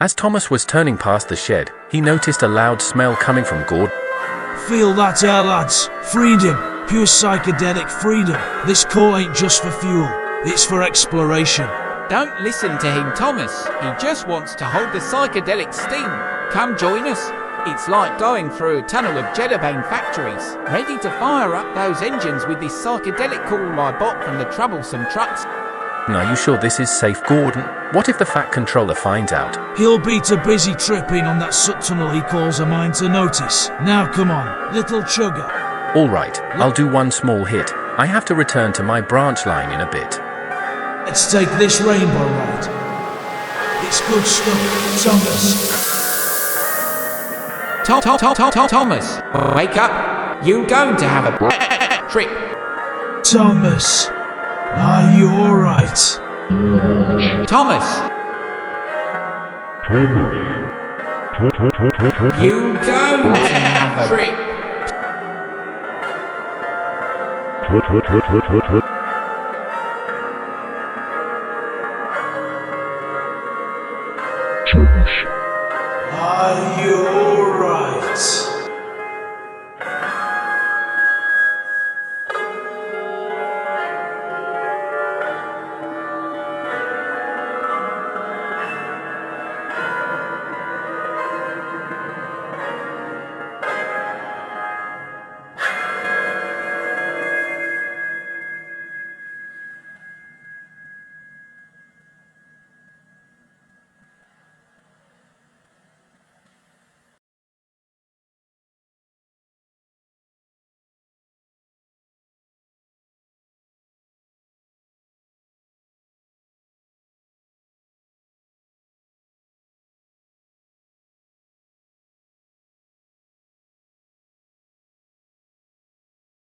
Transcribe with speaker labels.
Speaker 1: As Thomas was turning past the shed, he noticed a loud smell coming from Gordon.
Speaker 2: Feel that air, lads. Freedom. Pure psychedelic freedom. This core ain't just for fuel. It's for exploration.
Speaker 3: Don't listen to him, Thomas. He just wants to hold the psychedelic steam. Come join us. It's like going through a tunnel of Jedabane factories, ready to fire up those engines with this psychedelic cool I bought from the troublesome trucks.
Speaker 1: Are you sure this is safe, Gordon? What if the Fat Controller finds out?
Speaker 2: He'll be too busy tripping on that subtunnel he calls a mind to notice. Now come on, little chugger.
Speaker 1: Alright, I'll do one small hit. I have to return to my branch line in a bit.
Speaker 2: Let's take this rainbow ride. It's good stuff, Thomas.
Speaker 3: Thomas, wake up. You're going to have a trip.
Speaker 2: Thomas, are you alright?
Speaker 3: Thomas, you're going to have a trip.
Speaker 2: Are you alright?